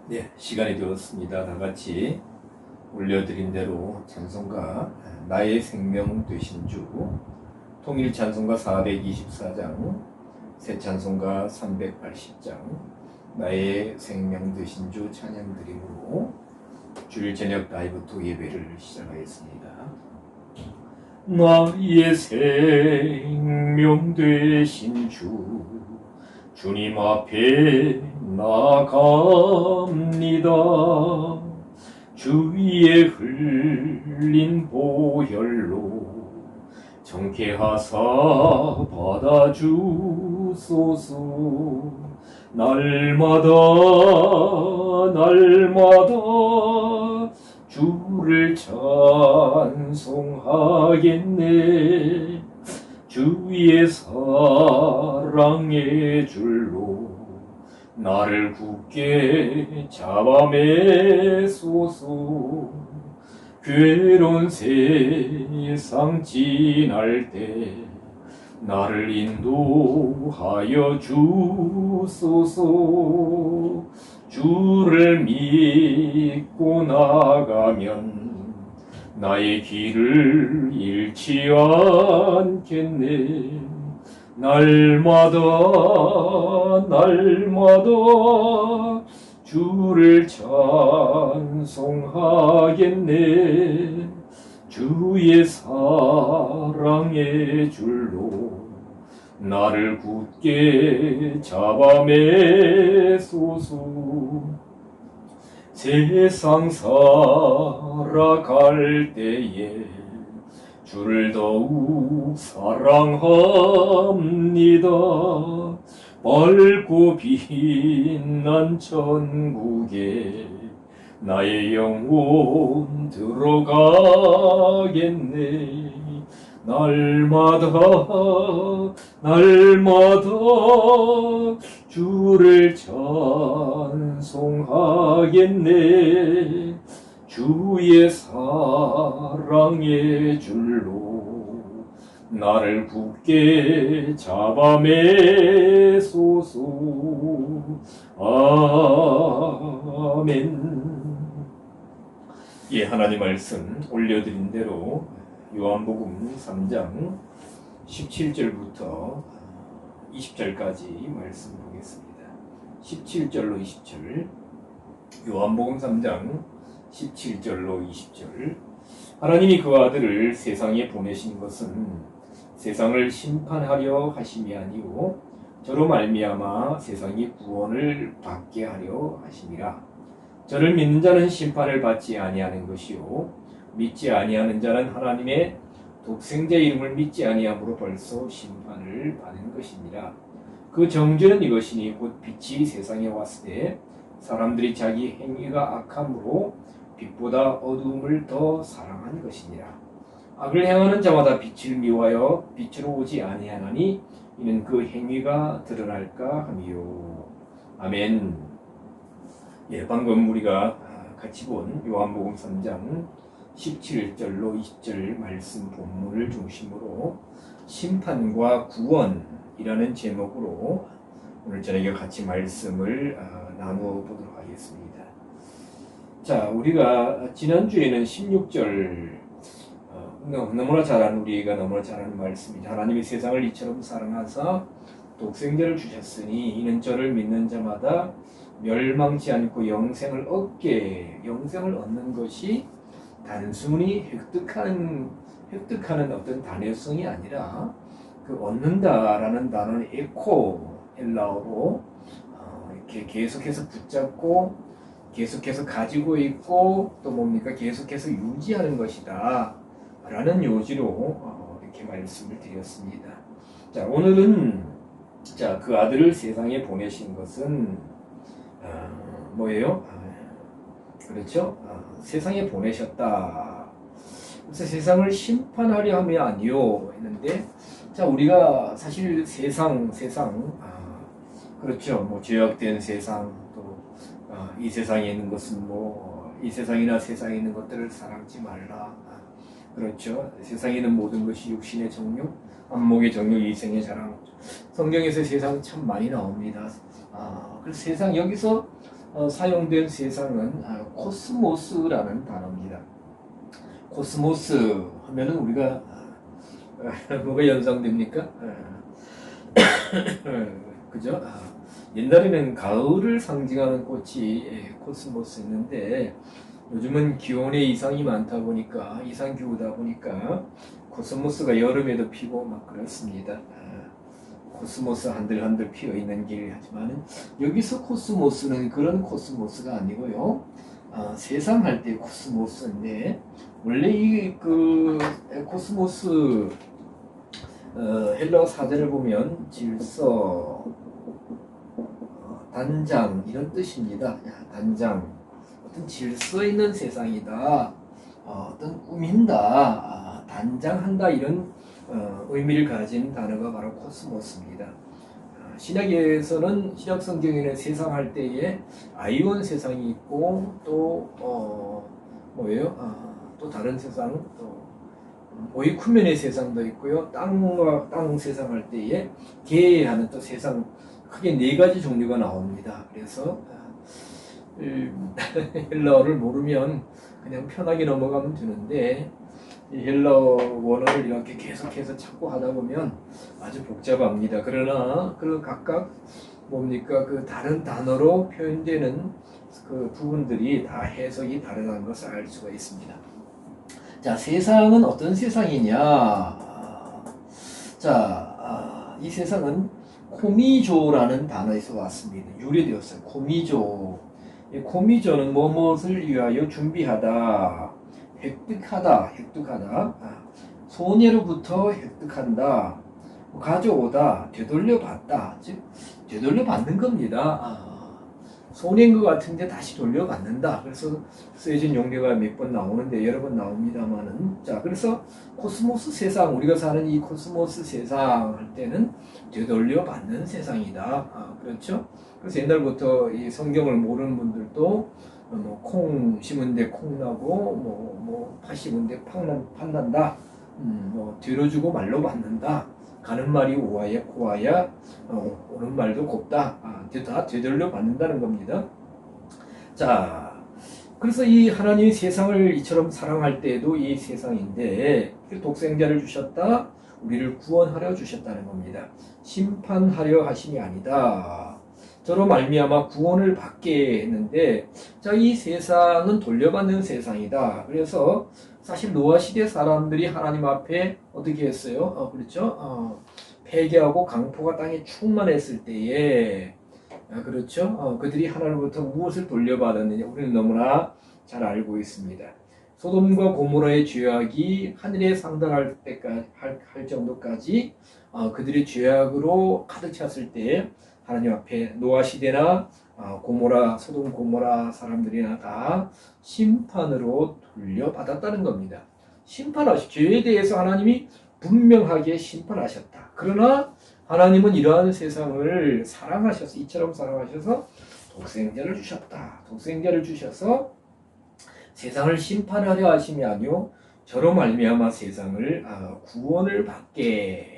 네, 시간이 되었습니다. 다 같이 올려드린 대로 찬송가 나의 생명 되신 주, 통일 찬송가 424장, 새 찬송가 380장, 나의 생명 되신 주 찬양 드림으로 주일 저녁 라이브2 예배를 시작하겠습니다. 나의 생명 되신 주, 주님 앞에 나갑니다. 주 위에 흘린 보혈로 정케하사 받아주소서. 날마다 주를 찬송하겠네. 주의 사랑의 줄로 나를 굳게 잡아매소서. 괴로운 세상 지날 때 나를 인도하여 주소서. 주를 믿고 나가면 나의 길을 잃지 않겠네. 날마다 주를 찬송하겠네. 주의 사랑의 줄로 나를 굳게 잡아매소서. 세상 살아갈 때에 주를 더욱 사랑합니다. 밝고 빛난 천국에 나의 영혼 들어가겠네. 날마다 주를 찬송하겠네. 주의 사랑의 줄로 나를 굳게 잡아매소서. 아멘. 예, 하나님 말씀 올려드린 대로 요한복음 3장 17절부터 20절까지 말씀 보겠습니다. 17절로 20절, 요한복음 3장 17절로 20절. 하나님이 그 아들을 세상에 보내신 것은 세상을 심판하려 하심이 아니오 저로 말미암아 세상이 구원을 받게 하려 하심이라. 저를 믿는 자는 심판을 받지 아니하는 것이요 믿지 아니하는 자는 하나님의 독생자의 이름을 믿지 아니함으로 벌써 심판을 받은 것이니라. 그 정죄는 이것이니 곧 빛이 세상에 왔을 때 사람들이 자기 행위가 악함으로 빛보다 어두움을 더 사랑한 것이니라. 악을 행하는 자마다 빛을 미워하여 빛으로 오지 아니하나니 이는 그 행위가 드러날까 함이요. 아멘. 예, 방금 우리가 같이 본 요한복음 3장 17절로 20절 말씀 본문을 중심으로 심판과 구원이라는 제목으로 오늘 저녁에 같이 말씀을 나누어 보도록 하겠습니다. 자, 우리가 지난주에는 16절 너무나 잘 아는 말씀이죠. 하나님이 세상을 이처럼 사랑하사 독생자를 주셨으니 이는 저를 믿는 자마다 멸망치 않고 영생을 얻는 것이 단순히 획득하는 어떤 단어성이 아니라 그 얻는다라는 단어는 에코 헬라어로 이렇게 계속해서 붙잡고 계속해서 가지고 있고 또 뭡니까 계속해서 유지하는 것이다 라는 요지로 이렇게 말씀을 드렸습니다. 자, 오늘은 그 아들을 세상에 보내신 것은 뭐예요? 그렇죠? 세상에 보내셨다. 그래서 세상을 심판하려 함이 아니요 했는데, 자, 우리가 사실 세상 그렇죠? 뭐 죄악된 세상, 또 이 세상에 있는 것은 이 세상이나 세상에 있는 것들을 사랑지 말라. 그렇죠. 세상에 있는 모든 것이 육신의 정욕, 안목의 정욕, 이생의 자랑. 성경에서 세상 참 많이 나옵니다. 그래서 세상 여기서 사용된 세상은 코스모스라는 단어입니다. 코스모스 하면은 우리가 뭐가 연상됩니까? 그죠? 옛날에는 가을을 상징하는 꽃이 코스모스였는데 요즘은 기온의 이상이 많다 보니까 이상 기후다 보니까 코스모스가 여름에도 피고 막 그렇습니다. 코스모스 한들한들 피어 있는 길 하지만은 여기서 코스모스는 그런 코스모스가 아니고요. 세상 할 때 코스모스인데 원래 이 그 코스모스 헬라어 사전을 보면 질서, 단장 이런 뜻입니다. 단장, 어떤 질서 있는 세상이다. 어떤 꾸민다, 단장한다 이런 의미를 가진 단어가 바로 코스모스입니다. 신약에서는 신약 성경에는 세상 할 때에 아이온 세상이 있고 또 뭐예요? 또 다른 세상 또 오이쿠멘의 세상도 있고요. 땅 세상 할 때에 계하는 또 세상 크게 네 가지 종류가 나옵니다. 그래서 헬라어를 모르면 그냥 편하게 넘어가면 되는데 이 헬라어 원어를 이렇게 계속해서 찾고 하다 보면 아주 복잡합니다. 그러나 그 각각 뭡니까 그 다른 단어로 표현되는 그 부분들이 다 해석이 다르다는 것을 알 수가 있습니다. 자, 세상은 어떤 세상이냐? 자, 이 세상은 코미조라는 단어에서 왔습니다. 유래되었어요. 코미조. 이 코미조는 무엇을 위하여 준비하다, 획득하다, 소녀로부터 획득한다, 가져오다, 되돌려받다, 즉 되돌려받는 겁니다. 손해인 것 같은데 다시 돌려받는다. 그래서 쓰여진 용례가 몇 번 나오는데 여러 번 나옵니다만은, 자, 그래서 코스모스 세상, 우리가 사는 이 코스모스 세상 할 때는 되돌려받는 세상이다. 그렇죠? 그래서 옛날부터 이 성경을 모르는 분들도 콩 심은데 콩 나고 팥 심은데 팥 난다. 뒤로주고 말로 받는다. 가는 말이 오와야 고와야 오는 말도 곱다. 다 되돌려 받는다는 겁니다. 자, 그래서 이 하나님이 세상을 이처럼 사랑할 때에도 이 세상인데 독생자를 주셨다. 우리를 구원하려 주셨다는 겁니다. 심판하려 하심이 아니다. 저로 말미암아 구원을 받게 했는데, 자, 이 세상은 돌려받는 세상이다. 그래서 사실 노아 시대 사람들이 하나님 앞에 어떻게 했어요? 그렇죠? 폐괴하고 강포가 땅에 충만했을 때에, 그렇죠? 그들이 하나님으로부터 무엇을 돌려받았느냐? 우리는 너무나 잘 알고 있습니다. 소돔과 고모라의 죄악이 하늘에 상달할 때까지 할 정도까지 그들의 죄악으로 가득 찼을 때 하나님 앞에 노아 시대나 소돔 고모라 사람들이나 다 심판으로 돌려받았다는 겁니다. 죄에 대해서 하나님이 분명하게 심판하셨다. 그러나 하나님은 이러한 세상을 사랑하셔서, 이처럼 사랑하셔서 독생자를 주셨다. 독생자를 주셔서 세상을 심판하려 하심이 아니요 저로 말미암아 세상을 구원을 받게,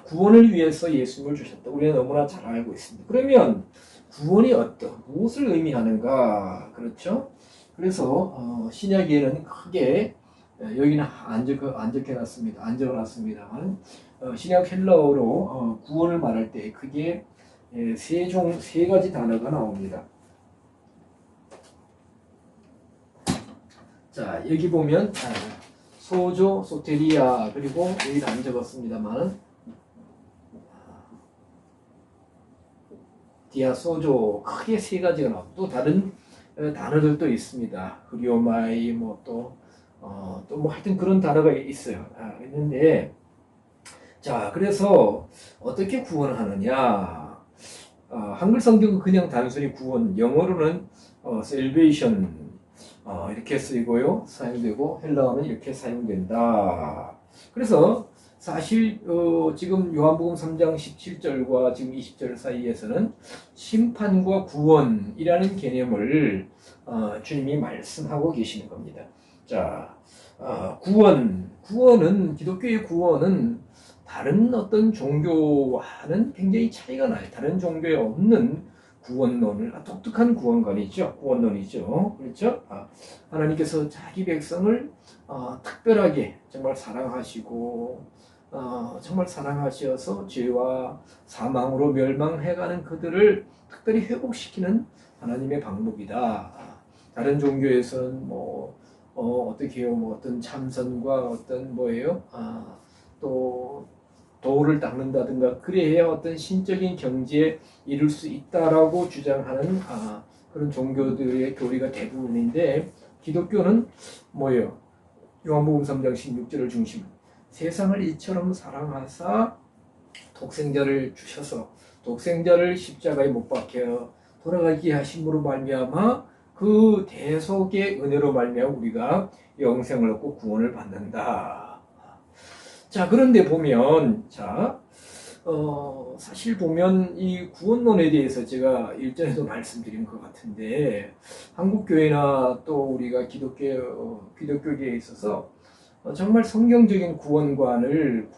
구원을 위해서 예수님을 주셨다. 우리는 너무나 잘 알고 있습니다. 그러면 구원이 무엇을 의미하는가? 그렇죠? 그래서 신약에는 크게 여기는 안 적어놨습니다만 신약 헬라어로 구원을 말할 때 크게 세 가지 단어가 나옵니다. 자, 여기 보면 소조, 소테리아, 그리고 여기 안 적었습니다만 디아소조, 크게 세 가지가 나옵니다. 또 다른 단어들도 있습니다. 흐리오마이 또 하여튼 그런 단어가 있어요. 있는데, 자, 그래서 어떻게 구원하느냐? 한글 성경은 그냥 단순히 구원, 영어로는 salvation 이렇게 쓰이고요, 사용되고 헬라어는 이렇게 사용된다. 그래서 사실 지금 요한복음 3장 17절과 지금 20절 사이에서는 심판과 구원이라는 개념을 주님이 말씀하고 계시는 겁니다. 자, 구원은 기독교의 구원은 다른 어떤 종교와는 굉장히 차이가 나요. 다른 종교에 없는 구원론을 독특한 구원론이죠. 그렇죠? 하나님께서 자기 백성을 특별하게 정말 사랑하시고 정말 사랑하셔서 죄와 사망으로 멸망해가는 그들을 특별히 회복시키는 하나님의 방법이다. 다른 종교에서는 어떻게 해요? 어떤 참선과 어떤 또 도를 닦는다든가 그래야 어떤 신적인 경지에 이룰 수 있다라고 주장하는 그런 종교들의 교리가 대부분인데 기독교는 뭐예요? 요한복음 3장 16절을 중심으로 세상을 이처럼 사랑하사 독생자를 주셔서 독생자를 십자가에 못 박혀 돌아가게 하심으로 말미암아 그 대속의 은혜로 말미암아 우리가 영생을 얻고 구원을 받는다. 자, 그런데 보면 사실 보면 이 구원론에 대해서 제가 일전에도 말씀드린 것 같은데 한국 교회나 또 우리가 기독교계에 있어서 정말 성경적인 구원관을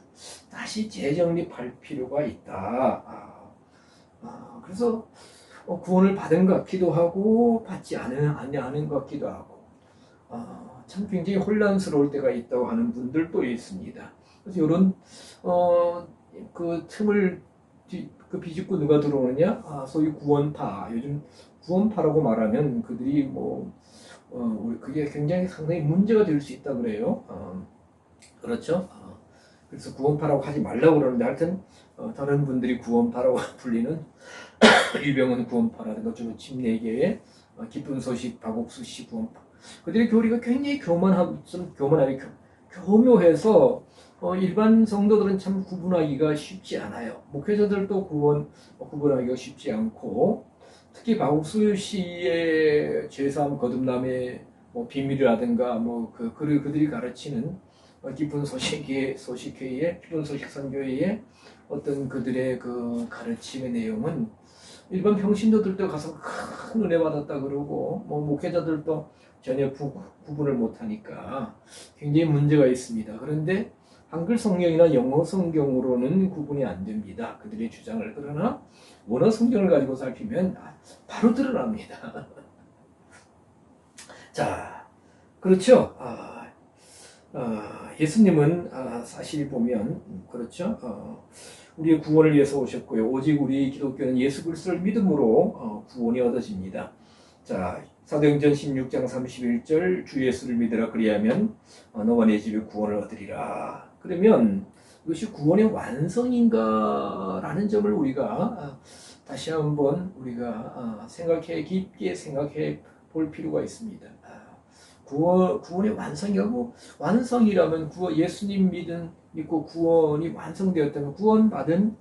다시 재정립할 필요가 있다. 그래서 구원을 받은 것 같기도 하고 받지 않은 것 같기도 하고 참 굉장히 혼란스러울 때가 있다고 하는 분들도 있습니다. 그래서 이런 그 틈을 비집고 누가 들어오느냐? 소위 구원파. 요즘 구원파라고 말하면 그들이 그게 굉장히 상당히 문제가 될 수 있다 그래요. 그렇죠? 그래서 구원파라고 하지 말라고 그러는데 하여튼 다른 분들이 구원파라고 불리는 유병헌 구원파라든가 좀 침례계의 기쁜 소식 박옥수 씨 구원파. 그들의 교리가 굉장히 교묘해서 일반 성도들은 참 구분하기가 쉽지 않아요. 목회자들도 구분하기가 쉽지 않고 특히 박옥수 씨의 죄사함 거듭남의 비밀이라든가 그들이 가르치는 기쁜 소식회의 기쁜 소식 선교회의 어떤 그들의 그 가르침의 내용은 일반 평신도들도 가서 큰 은혜 받았다 그러고 목회자들도 전혀 구분을 못하니까 굉장히 문제가 있습니다. 그런데 한글 성경이나 영어 성경으로는 구분이 안 됩니다. 그들의 주장을. 그러나 원어 성경을 가지고 살피면 바로 드러납니다. 자, 그렇죠. 예수님은 사실 보면 그렇죠. 우리의 구원을 위해서 오셨고요. 오직 우리 기독교는 예수 그리스도를 믿음으로 구원이 얻어집니다. 자, 사도행전 16장 31절 주 예수를 믿으라 그리하면 너와 내 집에 구원을 얻으리라. 그러면 이것이 구원의 완성인가라는 점을 우리가 다시 한번 우리가 깊게 생각해 볼 필요가 있습니다. 구원의 완성이라고 완성이라면 예수님 믿고 구원이 완성되었다면 구원받은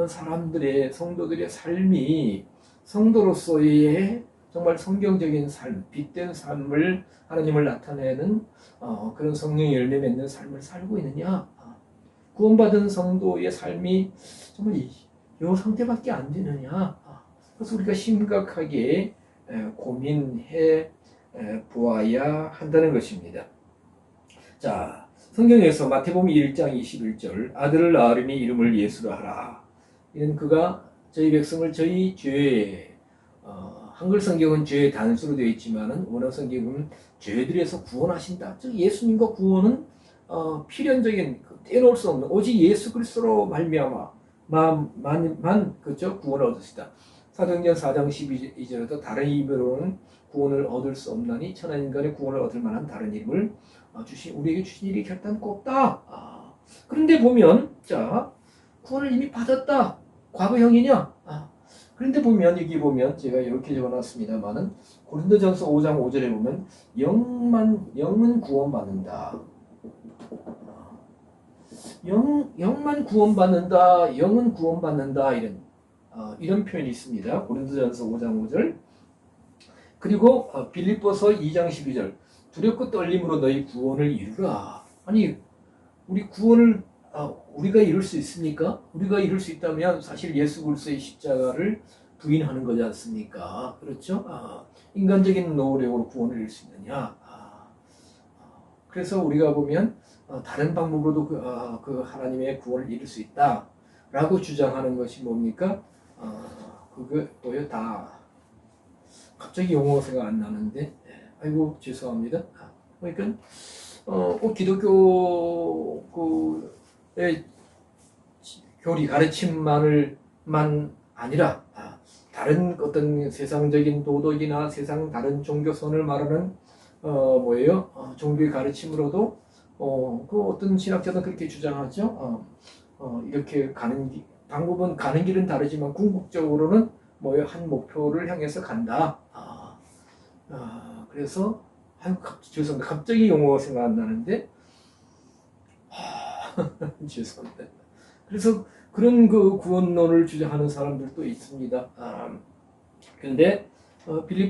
사람들의 성도들의 삶이 성도로서의 정말 성경적인 삶, 빛된 삶을 하나님을 나타내는 그런 성령의 열매 맺는 삶을 살고 있느냐? 구원받은 성도의 삶이 정말 이 상태밖에 안 되느냐? 그래서 우리가 심각하게 고민해 보아야 한다는 것입니다. 자, 성경에서 마태복음 1장 21절 아들을 낳으리니 이름을 예수라 하라. 이는 그가 저희 백성을 저희 죄 한글 성경은 죄의 단수로 되어 있지만은 원어 성경은 죄들에서 구원하신다. 즉 예수님과 구원은 필연적인 떼놓을 수 없는 오직 예수 그리스도로 말미암아 그죠 구원을 얻으시다. 사도행전 4장 12절에도 다른 이름으로는 구원을 얻을 수 없나니 천하 인간의 구원을 얻을 만한 다른 이름을 우리에게 주신 일이 결단코 없다. 그런데 보면 구원을 이미 받았다. 과거형이냐? 그런데 보면 여기 보면 제가 이렇게 적어놨습니다만은 고린도전서 5장 5절에 보면 영은 구원받는다. 영만 구원받는다. 영은 구원받는다. 이런 표현이 있습니다. 고린도전서 5장 5절. 그리고 빌립보서 2장 12절. 두렵고 떨림으로 너희 구원을 이루라. 아니 우리 구원을 우리가 이룰 수 있습니까? 우리가 이룰 수 있다면 사실 예수 그리스도의 십자가를 부인하는 거지 않습니까? 그렇죠? 인간적인 노력으로 구원을 이룰 수 있느냐? 그래서 우리가 보면 다른 방법으로도 그 하나님의 구원을 이룰 수 있다라고 주장하는 것이 뭡니까? 그게 뭐요? 다 갑자기 용어가 생각 안 나는데, 아이고 죄송합니다. 그러니까 꼭 기독교 의 교리 가르침만을 아니라 다른 어떤 세상적인 도덕이나 세상 다른 종교선을 말하는 뭐예요? 종교의 가르침으로도 그 어떤 신학자는 그렇게 주장하죠. 이렇게 방법은 가는 길은 다르지만 궁극적으로는 뭐예요? 한 목표를 향해서 간다. 그래서 죄송합니다. 갑자기 용어가 생각 안 나는데 죄송합니다. 그래서 그런 그 구원론을 주장하는 사람들도 있습니다. 그런데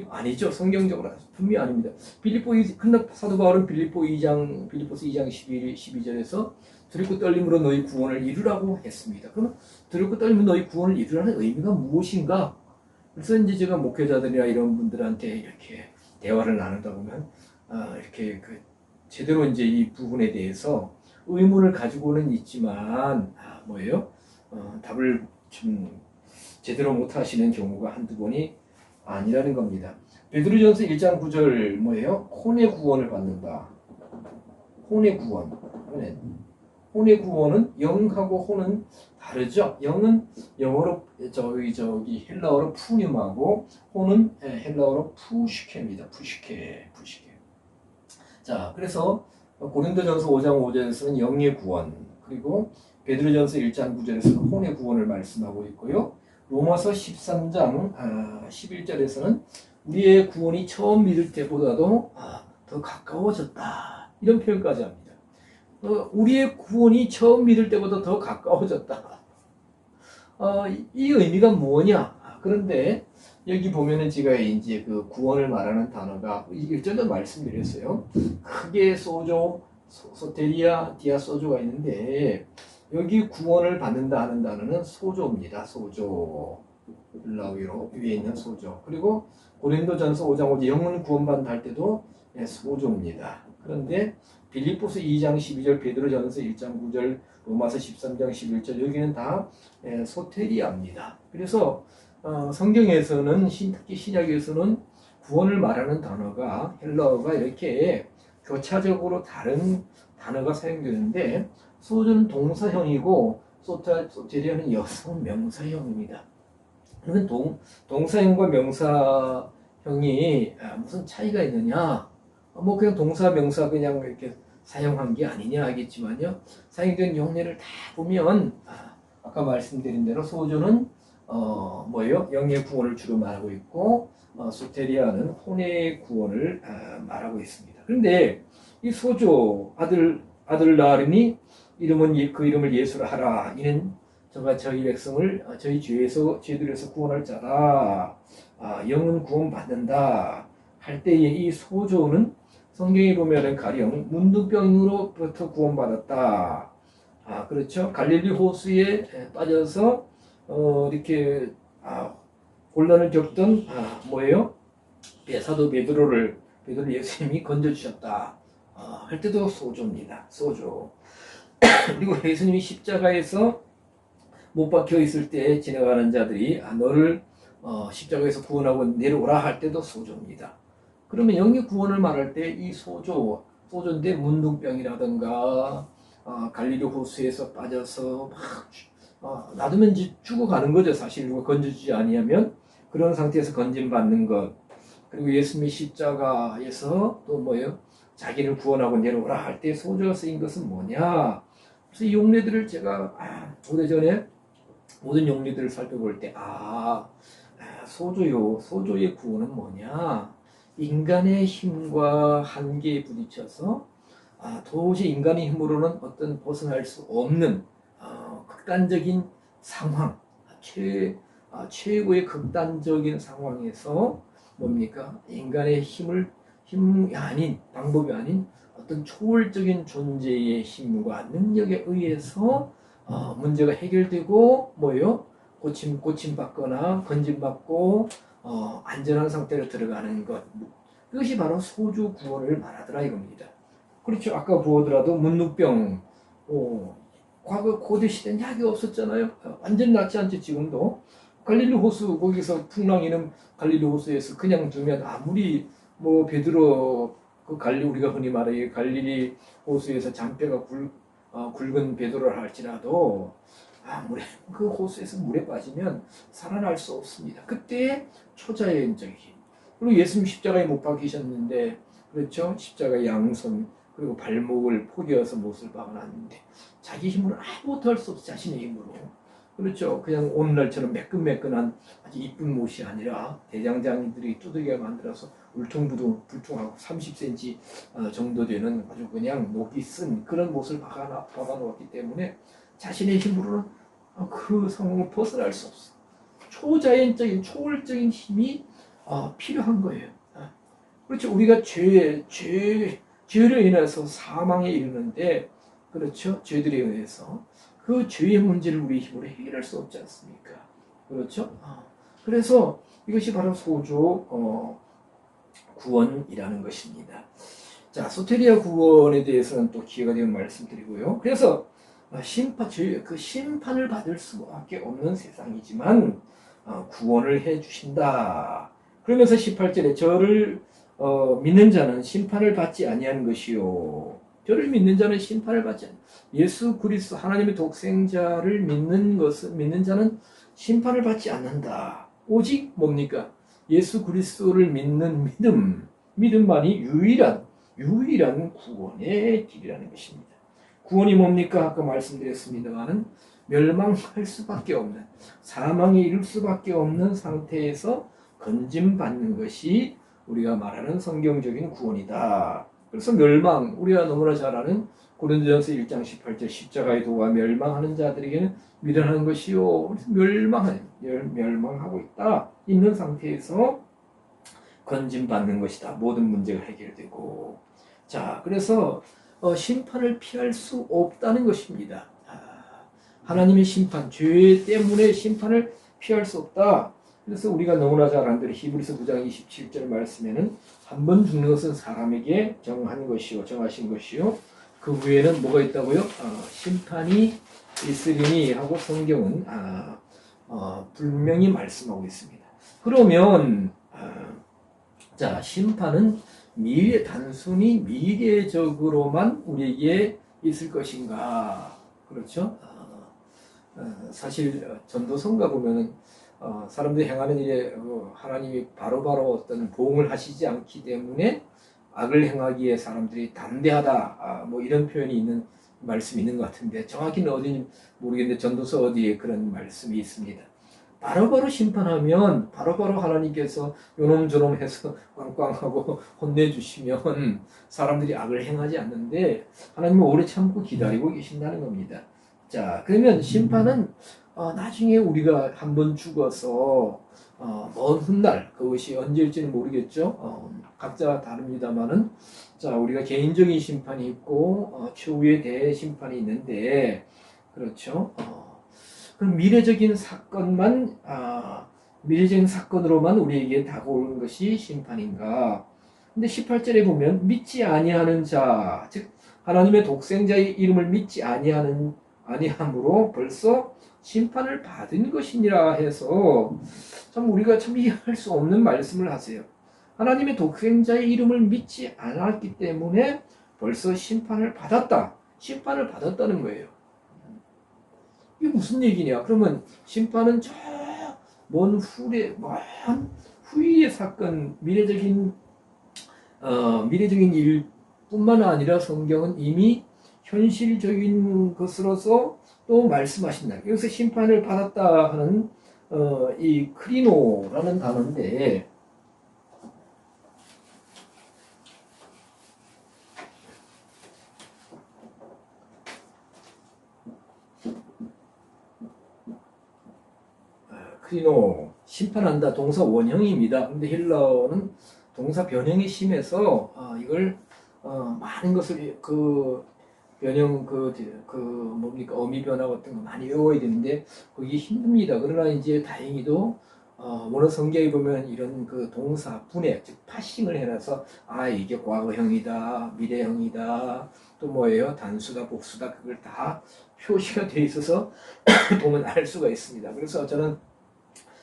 아니죠. 성경적으로 분명히 아닙니다. 근데 사도 바울은 빌립보스 2장 12절에서 두렵고 떨림으로 너희 구원을 이루라고 했습니다. 그러면 두렵고 떨림으로 너희 구원을 이루라는 의미가 무엇인가? 그래서 이제 제가 목회자들이나 이런 분들한테 이렇게 대화를 나누다 보면 이렇게 제대로 이제 이 부분에 대해서 의문을 가지고는 있지만 뭐예요? 답을 좀 제대로 못 하시는 경우가 한두 번이 아니라는 겁니다. 베드로전서 1장 9절 뭐예요? 혼의 구원을 받는다. 혼의 구원. 혼의 구원은 영하고 혼은 다르죠. 영은 영어로 저기 헬라어로 푸님하고 혼은 헬라어로 푸시케입니다. 푸시케. 자, 그래서 고린도전서 5장 5절에서는 영의 구원, 그리고 베드로전서 1장 9절에서는 혼의 구원을 말씀하고 있고요. 로마서 13장 11절에서는 우리의 구원이 처음 믿을 때보다도 더 가까워졌다. 이런 표현까지 합니다. 우리의 구원이 처음 믿을 때보다 더 가까워졌다. 이 의미가 뭐냐? 그런데 여기 보면은 제가 이제 그 구원을 말하는 단어가 일전에 말씀드렸어요. 크게 소조, 소테리아, 디아소조가 있는데 여기 구원을 받는다 하는 단어는 소조입니다. 소조. 헬라어로 위에 있는 소조. 그리고 고린도전서 5장 5절 영은 구원받는다 할 때도 소조입니다. 그런데 빌립보스 2장 12절, 베드로전서 1장 9절, 로마서 13장 11절 여기는 다 소테리아입니다. 그래서 성경에서는 특히 신약에서는 구원을 말하는 단어가 헬라어가 이렇게 교차적으로 다른 단어가 사용되는데 소조는 동사형이고 소테리아는 여성 명사형입니다. 그러면 동사형과 명사형이 무슨 차이가 있느냐? 뭐 그냥 동사 명사 그냥 이렇게 사용한 게 아니냐 하겠지만요. 사용된 용례를 다 보면 아까 말씀드린 대로 소조는 뭐예요? 영의 구원을 주로 말하고 있고 소테리아는 혼의 구원을 말하고 있습니다. 그런데 이 소조 아들 낳으니 그 이름을 예수라 하라. 이는 저가 저희 백성을 저희 죄들에서 구원할 자라. 영은 구원받는다 할 때에 이 소조는 성경에 보면은 가령 문둥병으로부터 구원받았다. 그렇죠. 갈릴리 호수에 빠져서 이렇게 곤란을 겪던 뭐예요? 사도 베드로를 예수님이 건져주셨다. 할 때도 소조입니다. 소조. 그리고 예수님이 십자가에서 못 박혀 있을 때 지나가는 자들이 너를 십자가에서 구원하고 내려오라 할 때도 소조입니다. 그러면 영의 구원을 말할 때 이 소조인데 문둥병이라든가 갈릴리 호수에서 빠져서 막 놔두면 죽어가는 거죠. 사실 누가 건져주지 아니하면 그런 상태에서 건짐받는 것. 그리고 예수님이 십자가에서 또 뭐예요? 자기를 구원하고 내려오라 할 때 소조가 쓰인 것은 뭐냐? 그래서 이 용례들을 제가 오래전에 모든 용례들을 살펴볼 때 소조의 구원은 뭐냐? 인간의 힘과 한계에 부딪혀서 도저히 인간의 힘으로는 어떤 벗어날 수 없는 극단적인 상황, 최고의 극단적인 상황에서 뭡니까? 인간의 힘이 아닌, 방법이 아닌 어떤 초월적인 존재의 힘과 능력에 의해서 문제가 해결되고 뭐요? 고침받거나 건짐받고 안전한 상태로 들어가는 것. 그것이 바로 소조 구원을 말하더라 이겁니다. 그렇죠. 아까 보더라도 문무병, 과거 고대 시대는 약이 없었잖아요. 완전 낫지 않죠, 지금도. 갈릴리 호수, 거기서 풍랑이는 갈릴리 호수에서 그냥 두면 아무리 뭐 베드로, 우리가 흔히 말해 갈릴리 호수에서 잔뼈가 굵은 베드로를 할지라도, 물에, 그 호수에서 물에 빠지면 살아날 수 없습니다. 그때 초자연적인 힘. 그리고 예수님 십자가에 못 박히셨는데, 그렇죠? 십자가 양손, 그리고 발목을 포개어서 못을 박아놨는데, 자기 힘으로 아무것도 할 수 없어, 자신의 힘으로. 그렇죠? 그냥 오늘날처럼 매끈매끈한 아주 이쁜 못이 아니라 대장장이들이 두들겨 만들어서 울퉁불퉁하고 30cm 정도 되는 아주 그냥 녹이 쓴 그런 못을 박아놓았기 때문에 자신의 힘으로는 그 상황을 벗어날 수 없어. 초자연적인, 초월적인 힘이 필요한 거예요. 그렇죠. 우리가 죄로 인해서 사망에 이르는데, 그렇죠. 죄들에 의해서 그 죄의 문제를 우리 힘으로 해결할 수 없지 않습니까? 그렇죠. 그래서 이것이 바로 소조 구원이라는 것입니다. 자, 소테리아 구원에 대해서는 또 기회가 되면 말씀드리고요. 그래서 그 심판을 받을 수밖에 없는 세상이지만 구원을 해 주신다. 그러면서 18절에 저를 믿는 자는 심판을 받지 아니한 것이요. 저를 믿는 자는 심판을 받지 아니한, 예수 그리스도 하나님의 독생자를 믿는 자는 심판을 받지 않는다. 오직 뭡니까? 예수 그리스도를 믿는 믿음만이 유일한 구원의 길이라는 것입니다. 구원이 뭡니까? 아까 말씀드렸습니다만은 멸망할 수밖에 없는, 사망에 이를 수밖에 없는 상태에서 건짐받는 것이 우리가 말하는 성경적인 구원이다. 그래서 우리가 너무나 잘 아는 고린도전서 1장 18절 십자가의 도와 멸망하는 자들에게는 미련한 것이요. 멸망하고 있는 상태에서 건짐받는 것이다. 모든 문제가 해결되고. 자, 그래서 심판을 피할 수 없다는 것입니다. 하나님의 심판, 죄 때문에 심판을 피할 수 없다. 그래서 우리가 너무나 잘 아는 대로 히브리서 9장 27절 말씀에는 한 번 죽는 것은 사람에게 정하신 것이요. 그 후에는 뭐가 있다고요? 심판이 있으리니 하고 성경은 분명히 말씀하고 있습니다. 그러면 자, 심판은 단순히 미래적으로만 우리에게 있을 것인가? 그렇죠? 사실 전도서인가 보면은 사람들이 행하는 일에 하나님이 바로바로 어떤 보응을 하시지 않기 때문에 악을 행하기에 사람들이 담대하다, 뭐 이런 표현이 있는 말씀이 있는 것 같은데, 정확히는 어딘지 모르겠는데 전도서 어디에 그런 말씀이 있습니다. 바로바로 심판하면 바로바로 하나님께서 요놈저놈 해서 꽝꽝하고 혼내주시면 사람들이 악을 행하지 않는데, 하나님은 오래 참고 기다리고 계신다는 겁니다. 자, 그러면 심판은 나중에 우리가 한번 죽어서 먼 훗날, 그것이 언제일지는 모르겠죠. 각자 다릅니다만은, 자, 우리가 개인적인 심판이 있고 최후의 대심판이 있는데, 그렇죠. 그럼 미래적인 사건으로만 우리에게 다가오는 것이 심판인가? 근데 18절에 보면 믿지 아니하는 자, 즉 하나님의 독생자의 이름을 믿지 아니함으로 벌써 심판을 받은 것이니라 해서, 참 우리가 참 이해할 수 없는 말씀을 하세요. 하나님의 독생자의 이름을 믿지 않았기 때문에 벌써 심판을 받았다는 거예요. 이게 무슨 얘기냐? 그러면 심판은 저 먼 후의 사건, 미래적인 일뿐만 아니라 성경은 이미 현실적인 것으로서 또 말씀하신다. 여기서 심판을 받았다 하는 이 크리노라는 단어인데, 크리노, 심판한다, 동사 원형입니다. 근데 힐러는 동사 변형이 심해서 이걸 많은 것을 변형 뭡니까, 어미 변화 같은 거 많이 외워야 되는데 그게 힘듭니다. 그러나 이제 다행히도 원어 성경에 보면 이런 그 동사 분해, 즉 파싱을 해놔서 이게 과거형이다, 미래형이다, 또 뭐예요? 단수다, 복수다, 그걸 다 표시가 돼 있어서 보면 알 수가 있습니다. 그래서 저는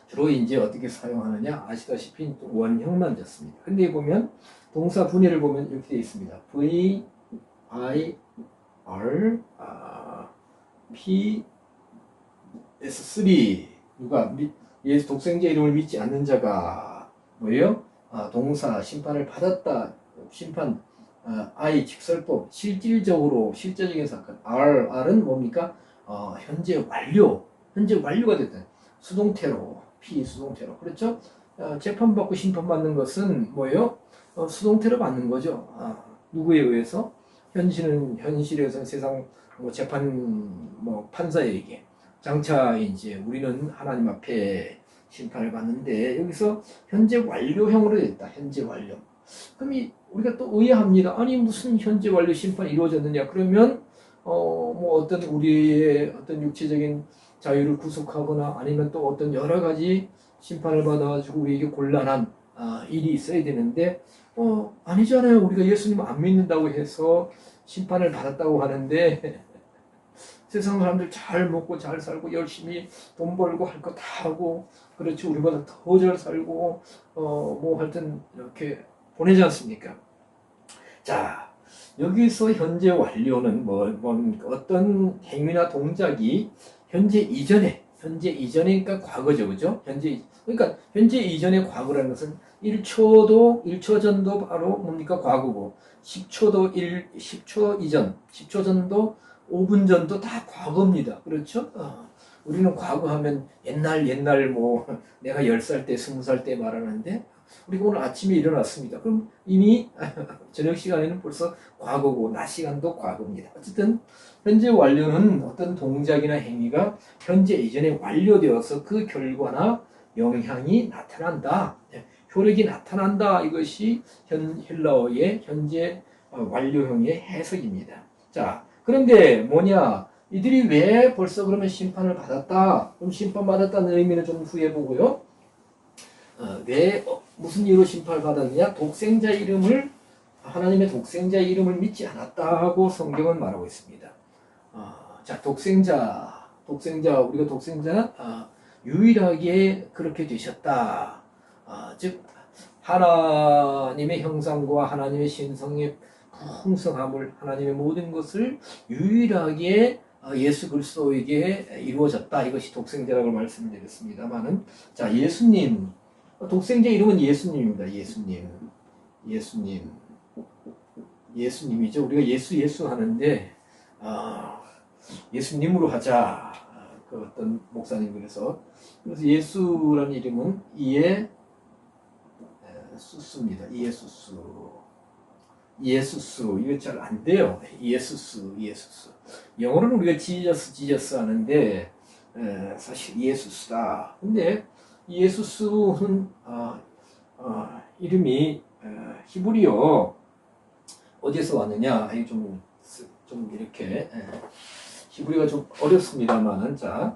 주로 이제 어떻게 사용하느냐, 아시다시피 원형만 졌습니다. 근데 보면 동사 분해를 보면 이렇게 되어 있습니다. V, I, R, P, S3. 누가 예수 독생자 이름을 믿지 않는 자가 뭐예요? 동사 심판을 받았다. 심판 I 직설법 실질적인 사건. R은 뭡니까? 현재 완료가 됐다. 수동태로 P 수동태로 그렇죠? 재판받고 심판받는 것은 뭐예요? 수동태로 받는 거죠. 누구에 의해서? 현실에서 세상 재판 판사에게 장차 이제 우리는 하나님 앞에 심판을 받는데 여기서 현재 완료형으로 됐다. 현재 완료. 그럼 우리가 또 의아합니다. 아니 무슨 현재 완료 심판이 이루어졌느냐? 그러면 어떤 우리의 어떤 육체적인 자유를 구속하거나 아니면 또 어떤 여러 가지 심판을 받아가지고 우리에게 곤란한 일이 있어야 되는데 아니잖아요. 우리가 예수님 안 믿는다고 해서 심판을 받았다고 하는데 세상 사람들 잘 먹고 잘 살고 열심히 돈 벌고 할 거 다 하고 그렇지 우리보다 더 잘 살고 하여튼 이렇게 보내지 않습니까? 자 여기서 현재 완료는 어떤 행위나 동작이 현재 이전이니까 과거죠, 그죠? 그러니까 현재 이전의 과거라는 것은 1초 전도 바로 뭡니까 과거고 10초 이전, 10초 전도 5분 전도 다 과거입니다. 그렇죠? 우리는 과거 하면 옛날 내가 10살 때 20살 때 말하는데 우리가 오늘 아침에 일어났습니다. 그럼 이미 저녁 시간에는 벌써 과거고 낮 시간도 과거입니다. 어쨌든 현재 완료는 어떤 동작이나 행위가 현재 이전에 완료되어서 그 결과나 영향이 나타난다. 효력이 나타난다. 이것이 헬라어의 현재 완료형의 해석입니다. 자, 그런데 뭐냐? 이들이 왜 벌써 그러면 심판을 받았다? 그럼 심판받았다는 의미는 좀 후에 보고요. 왜 무슨 이유로 심판을 받았느냐? 하나님의 독생자 이름을 믿지 않았다고 성경은 말하고 있습니다. 자, 우리가 독생자 유일하게 그렇게 되셨다. 즉 하나님의 형상과 하나님의 신성의 풍성함을 하나님의 모든 것을 유일하게 예수 그리스도에게 이루어졌다. 이것이 독생자라고 말씀드렸습니다만은 자 예수님 독생자 이름은 예수님입니다. 예수님이죠. 우리가 예수 하는데 예수님으로 하자. 그 어떤 목사님 그래서 예수라는 이름은 이예수스 이거 잘 안 돼요. 이예수스 영어로는 우리가 지저스 하는데 사실 이예수스다. 근데 이예수스는 이름이 히브리어 어디에서 왔느냐? 좀 이렇게 히브리가 좀 어렵습니다만은 자.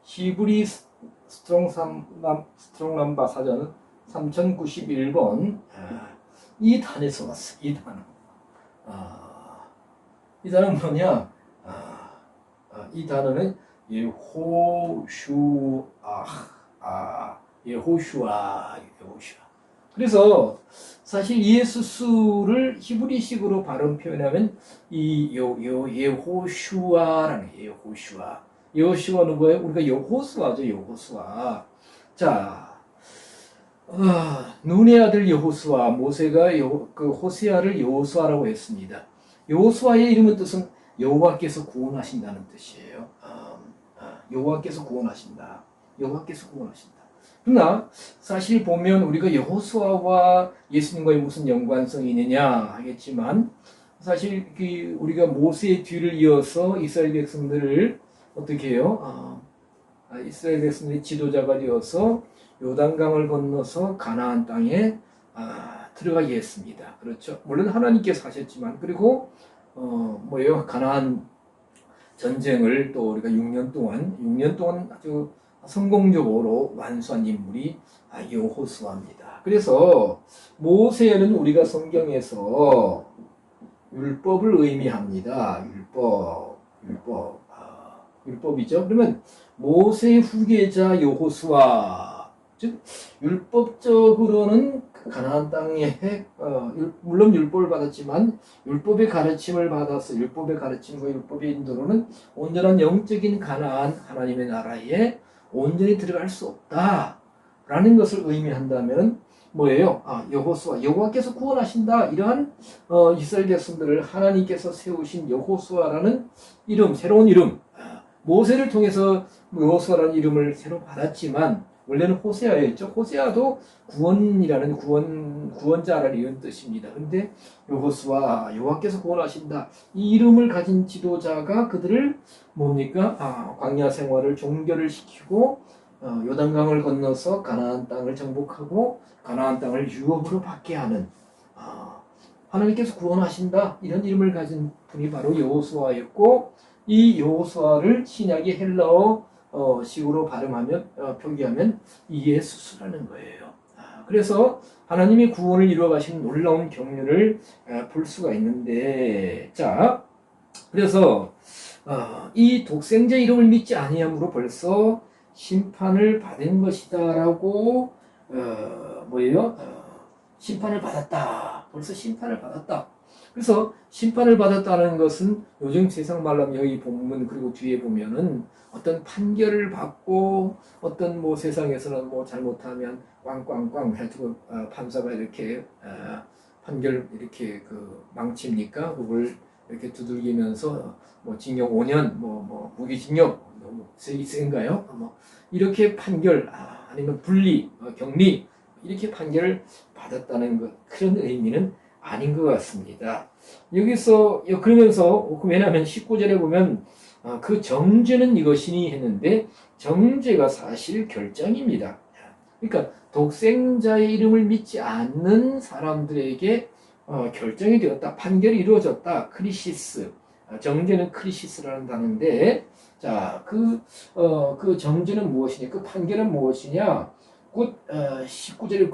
히브리 스트롱남바 사전 3091번 이 단에서 왔어. 이 단어. 이 단어는 뭐냐? 이 단어는 예호슈아. 그래서 사실 예수수를 히브리식으로 발음 표현하면 예호슈아라는 여호슈아는 뭐예요? 우리가 여호수아죠, 여호수아. 자, 눈의 아들 여호수아, 모세가 호세아를 여호수아라고 했습니다. 여호수아의 이름의 뜻은 여호와께서 구원하신다는 뜻이에요. 여호와께서 구원하신다. 그러나 사실 보면 우리가 여호수아와 예수님과의 무슨 연관성이 있느냐 하겠지만 사실 우리가 모세의 뒤를 이어서 이스라엘 백성들을 어떻게 해요? 이스라엘 백성들이 지도자가 되어서 요단강을 건너서 가나안 땅에 들어가게 했습니다. 그렇죠? 물론 하나님께서 하셨지만, 그리고 뭐예요? 가나안 전쟁을 또 우리가 6년 동안 아주 성공적으로 완수한 인물이 여호수아입니다. 그래서 모세는 우리가 성경에서 율법을 의미합니다. 율법이죠. 그러면 모세의 후계자 여호수아, 즉 율법적으로는 가나안 땅에 물론 율법을 받았지만 율법의 가르침을 받아서 율법의 가르침과 율법의 인도로는 온전한 영적인 가나안 하나님의 나라에 온전히 들어갈 수 없다라는 것을 의미한다면 뭐예요? 여호수아, 여호와께서 구원하신다. 이러한 이스라엘 백성들을 하나님께서 세우신 여호수아라는 이름, 새로운 이름, 모세를 통해서 여호수아라는 이름을 새로 받았지만 원래는 호세아였죠. 호세아도 구원이라는 구원자라는 이런 뜻입니다. 그런데 여호수아, 여호와께서 구원하신다. 이 이름을 가진 지도자가 그들을 뭡니까? 광야 생활을 종결을 시키고 요단강을 건너서 가나안 땅을 정복하고 가나안 땅을 유업으로 받게 하는 하나님께서 구원하신다. 이런 이름을 가진 분이 바로 여호수아였고, 이 여호수아를 신약의 헬라어 식으로 발음하면 표기하면 이에수스라는 거예요. 그래서 하나님이 구원을 이루어 가신 놀라운 경륜을 볼 수가 있는데, 자, 그래서 이 독생자 이름을 믿지 아니함으로 벌써 심판을 받은 것이다라고 뭐예요? 심판을 받았다. 벌써 심판을 받았다. 그래서 심판을 받았다는 것은 요즘 세상 말로 하면 여기 본문 그리고 뒤에 보면은 어떤 판결을 받고 어떤 뭐 세상에서는 뭐 잘못하면 꽝꽝꽝 해가지고 판사가 이렇게 판결 이렇게 망칩니까? 그걸 이렇게 두들기면서 뭐 징역 5년, 뭐 무기징역 너무 센가요? 뭐 이렇게 판결 아니면 분리, 격리 이렇게 판결을 받았다는 것, 그런 의미는 아닌 것 같습니다. 여기서 그러면서 왜냐하면 19절에 보면 그 정죄는 이것이니 했는데 정죄가 사실 결정입니다. 그러니까 독생자의 이름을 믿지 않는 사람들에게 결정이 되었다. 판결이 이루어졌다. 크리시스. 정죄는 크리시스라는 단어인데, 자, 그 정죄는 무엇이냐? 그 판결은 무엇이냐? 곧 19절에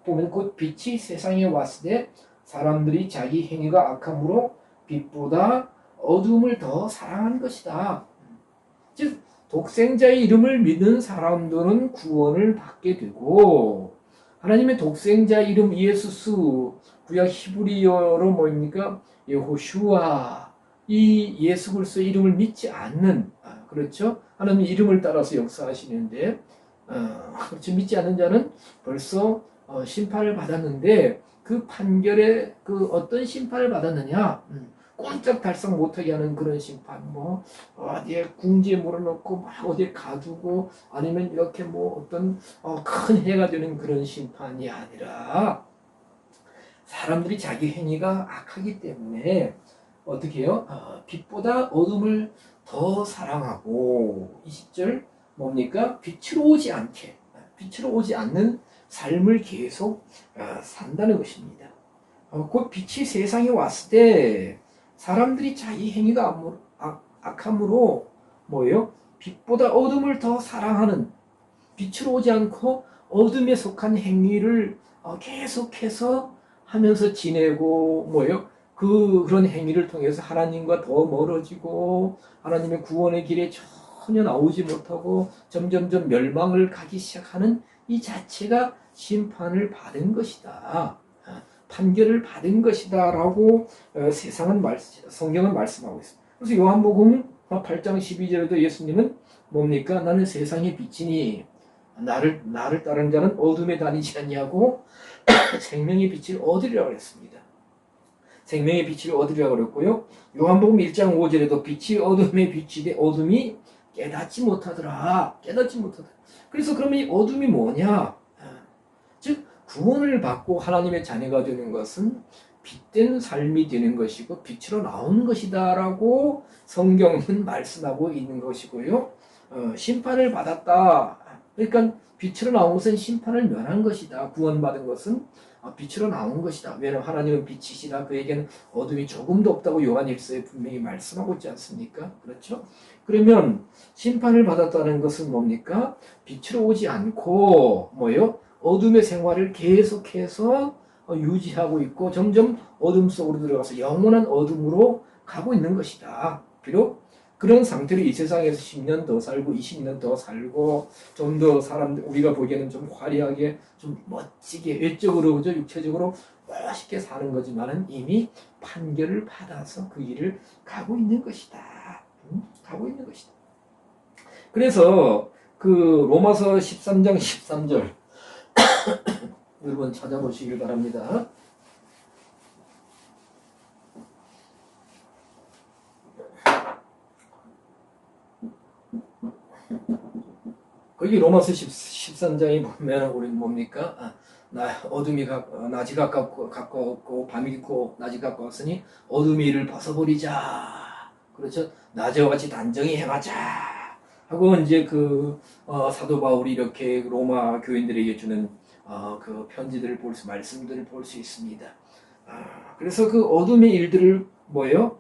보면 곧 빛이 세상에 왔을 때 사람들이 자기 행위가 악함으로 빛보다 어둠을 더 사랑한 것이다. 즉 독생자의 이름을 믿는 사람들은 구원을 받게 되고, 하나님의 독생자 이름 예수스, 구약 히브리어로 뭐입니까? 여호슈아, 이 예수 그리스도의 이름을 믿지 않는, 그렇죠? 하나님의 이름을 따라서 역사하시는데 그렇죠? 믿지 않는 자는 벌써 심판을 받았는데, 그 판결에 어떤 심판을 받았느냐? 꼼짝 달싹 못하게 하는 그런 심판, 뭐 어디에 궁지에 몰아넣고 막 어디에 가두고 아니면 이렇게 뭐 어떤 큰 해가 되는 그런 심판이 아니라, 사람들이 자기 행위가 악하기 때문에 어떻게 해요? 빛보다 어둠을 더 사랑하고, 20절 뭡니까? 빛으로 오지 않는 삶을 계속 산다는 것입니다. 곧 빛이 세상에 왔을 때 사람들이 자기 행위가 악함으로 뭐예요? 빛보다 어둠을 더 사랑하는, 빛으로 오지 않고 어둠에 속한 행위를 계속해서 하면서 지내고 뭐예요? 그런 행위를 통해서 하나님과 더 멀어지고 하나님의 구원의 길에 전혀 나오지 못하고 점점점 멸망을 가기 시작하는 이 자체가 심판을 받은 것이다. 판결을 받은 것이다 라고 성경은 말씀하고 있습니다. 그래서 요한복음 8장 12절에도 예수님은 뭡니까? 나는 세상의 빛이니 나를 따르는 자는 어둠에 다니지 아니하고 생명의 빛을 얻으리라고 했습니다. 생명의 빛을 얻으리라고 그랬고요. 요한복음 1장 5절에도 빛이 어둠에 비치되 어둠이 깨닫지 못하더라. 그래서 그러면 이 어둠이 뭐냐? 즉 구원을 받고 하나님의 자녀가 되는 것은 빛된 삶이 되는 것이고 빛으로 나오는 것이다 라고 성경은 말씀하고 있는 것이고요. 심판을 받았다. 그러니까 빛으로 나온 것은 심판을 면한 것이다. 구원받은 것은 빛으로 나온 것이다. 왜냐하면 하나님은 빛이시라 그에게는 어둠이 조금도 없다고 요한일서에 분명히 말씀하고 있지 않습니까? 그렇죠? 그러면 심판을 받았다는 것은 뭡니까? 빛으로 오지 않고 뭐요? 어둠의 생활을 계속해서 유지하고 있고 점점 어둠 속으로 들어가서 영원한 어둠으로 가고 있는 것이다. 비록 그런 상태로 이 세상에서 10년 더 살고 20년 더 살고 좀 더 사람들 우리가 보기에는 좀 화려하게 좀 멋지게 외적으로 그죠 육체적으로 멋있게 사는 거지만은 이미 판결을 받아서 그 길을 가고 있는 것이다. 가고 있는 것이다. 그래서 그 로마서 13장 13절 여러분 찾아보시길 바랍니다. 거기 로마서 13장에 보면 우리 뭡니까? 어둠이 낮이 가까웠고 밤이 깊고 낮이 가까웠으니 어둠의 일을 벗어버리자. 그렇죠? 낮에와 같이 단정히 행하자. 하고 이제 사도 바울이 이렇게 로마 교인들에게 주는 그 편지들을 말씀들을 볼 수 있습니다. 그래서 그 어둠의 일들을 뭐예요?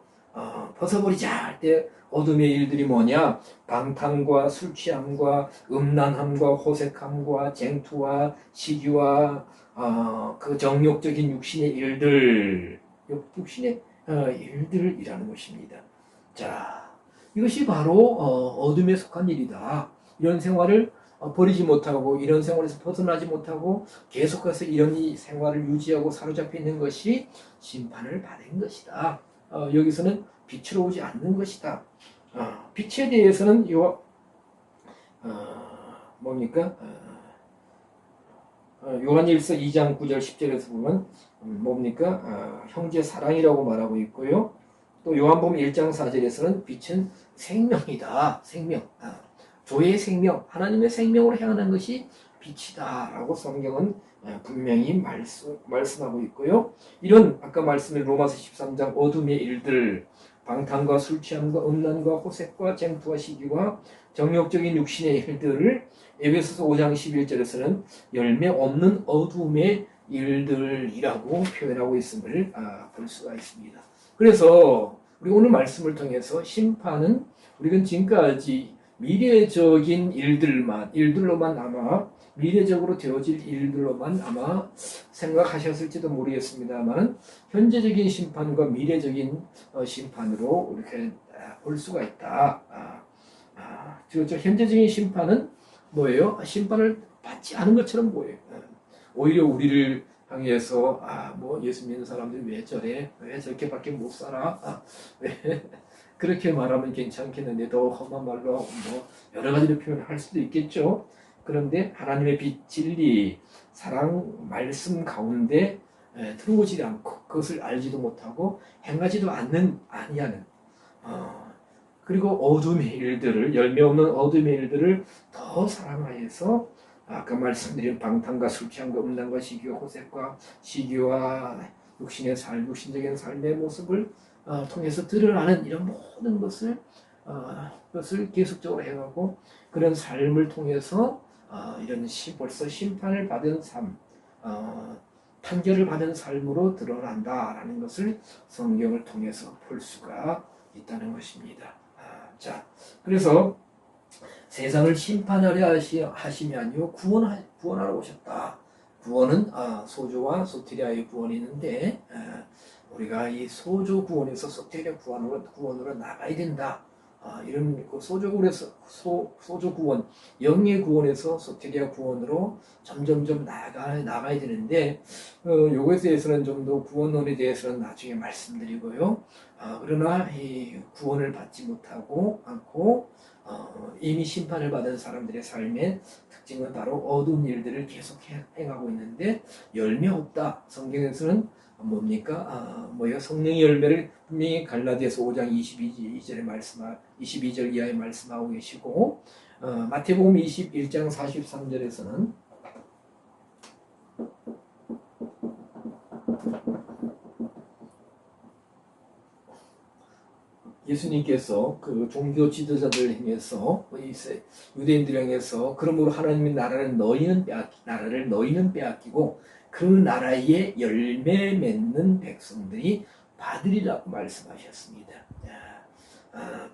벗어버리자 할 때 어둠의 일들이 뭐냐? 방탕과 술 취함과 음란함과 호색함과 쟁투와 시기와 그 정욕적인 육신의 일들, 육신의 일들이라는 것입니다. 자, 이것이 바로 어둠에 속한 일이다. 이런 생활을 버리지 못하고 이런 생활에서 벗어나지 못하고 계속해서 이런 생활을 유지하고 사로잡혀 있는 것이 심판을 받은 것이다. 여기서는 빛으로 오지 않는 것이다. 빛에 대해서는 뭡니까? 요한일서 2장 9절 10절에서 보면 뭡니까? 형제 사랑이라고 말하고 있고요. 또 요한복음 1장 4절에서는 빛은 생명이다. 생명. 조의 생명, 하나님의 생명으로 행하는 것이 빛이다 라고 성경은 분명히 말씀하고 있고요. 이런 아까 말씀드린 로마서 13장 어둠의 일들, 방탕과 술 취함과 음란과 호색과 쟁투와 시기와 정욕적인 육신의 일들을 에베소서 5장 11절에서는 열매 없는 어둠의 일들이라고 표현하고 있음을 볼 수가 있습니다. 그래서 우리 오늘 말씀을 통해서 심판은 우리는 지금까지 미래적인 일들로만 아마 미래적으로 되어질 일들로만 아마 생각하셨을지도 모르겠습니다만 현재적인 심판과 미래적인 심판으로 이렇게 볼 수가 있다. 현재적인 심판은 뭐예요? 심판을 받지 않은 것처럼 보여요. 오히려 우리를 향해서 뭐 예수 믿는 사람들이 왜 저래? 왜 저렇게밖에 못 살아? 왜 그렇게 말하면 괜찮겠는데 더 험한 말로 뭐 여러 가지로 표현할 수도 있겠죠. 그런데 하나님의 빛, 진리, 사랑, 말씀 가운데 들어오지 않고 그것을 알지도 못하고 행하지도 아니하는 그리고 어둠의 일들을 열매 없는 어둠의 일들을 더 사랑하여서 아까 말씀드린 방탕과 술 취함과 음란과 시기와 호색과 시기와 육신의 육신적인 삶의 모습을 통해서 드러나는 이런 모든 것을 계속적으로 해가고 그런 삶을 통해서 이런 벌써 심판을 받은 삶, 판결을 받은 삶으로 드러난다라는 것을 성경을 통해서 볼 수가 있다는 것입니다. 자, 그래서 세상을 심판하려 하심이 아니요 구원하러 오셨다. 구원은 소조와 소테리아의 구원이 있는데 우리가 이 소조 구원에서 소테리아 구원으로 나가야 된다. 이런 소조 구원, 영의 구원에서 소테리아 구원으로 점점점 나가야 되는데 요것에 대해서는 좀 더 구원론에 대해서는 나중에 말씀드리고요. 그러나 이 구원을 받지 못하고 않고 이미 심판을 받은 사람들의 삶의 특징은 바로 어두운 일들을 계속 행하고 있는데 열매 없다. 성경에서는 뭡니까? 성령의 열매를 분명히 갈라디아서 5장 22절 이하에 말씀하고 계시고 마태복음 21장 43절에서는 예수님께서 그 종교 지도자들 향해서 유대인들 향해서 그러므로 하나님의 나라를 너희는 빼앗기고 그 나라의 열매 맺는 백성들이 받으리라고 말씀하셨습니다.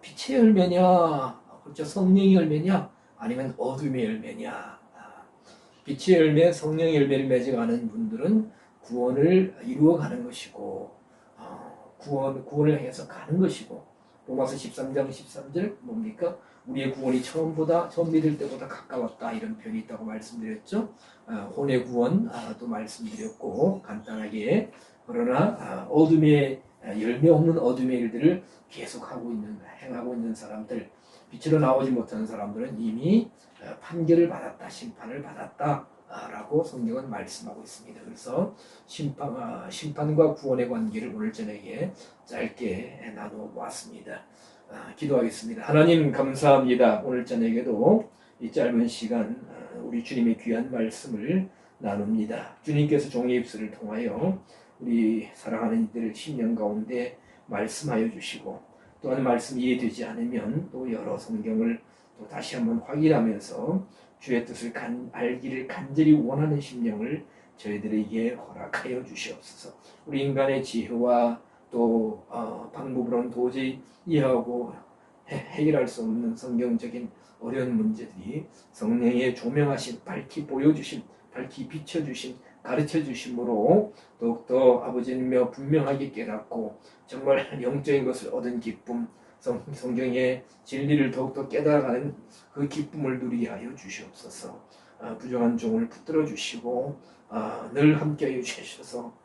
빛의 열매냐, 그렇죠, 성령의 열매냐, 아니면 어둠의 열매냐. 빛의 열매, 성령의 열매를 맺어가는 분들은 구원을 이루어가는 것이고, 구원을 향해서 가는 것이고, 로마서 13장 13절 뭡니까? 우리의 구원이 처음 믿을 때보다 가까웠다, 이런 표현이 있다고 말씀드렸죠. 혼의 구원도 말씀드렸고 간단하게. 그러나 어둠의 열매 없는 어둠의 일들을 계속하고 행하고 있는 사람들, 빛으로 나오지 못하는 사람들은 이미 판결을 받았다, 심판을 받았다 라고 성경은 말씀하고 있습니다. 그래서 심판과 구원의 관계를 오늘 저녁에 짧게 나누어 보았습니다. 기도하겠습니다. 하나님 감사합니다. 오늘 저녁에도 이 짧은 시간 우리 주님의 귀한 말씀을 나눕니다. 주님께서 종의 입술을 통하여 우리 사랑하는 이들을 심령 가운데 말씀하여 주시고, 또한 말씀 이해되지 않으면 또 여러 성경을 또 다시 한번 확인하면서 주의 뜻을 알기를 간절히 원하는 심령을 저희들에게 허락하여 주시옵소서. 우리 인간의 지혜와 또 방법으로는 도저히 이해하고 해결할 수 없는 성경적인 어려운 문제들이 성령의 조명하신, 밝히 보여주신, 밝히 비춰주신, 가르쳐주심으로 더욱더 아버지님여 분명하게 깨닫고 정말 영적인 것을 얻은 기쁨, 성경의 진리를 더욱더 깨달아가는 그 기쁨을 누리게 하여 주시옵소서. 부족한 종을 붙들어 주시고 늘 함께하여 주셔서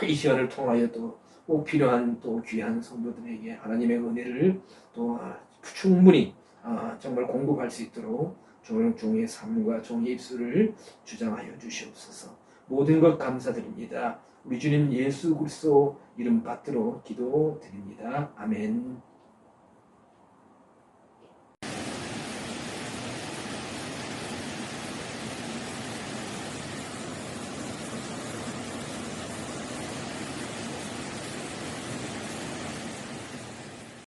이 시간을 통하여 또 꼭 필요한 또 귀한 성도들에게 하나님의 은혜를 또 충분히 정말 공급할 수 있도록 종의 삶과 종의 입술을 주장하여 주시옵소서. 모든 것 감사드립니다. 우리 주님 예수 그리스도 이름 받들어 기도드립니다. 아멘.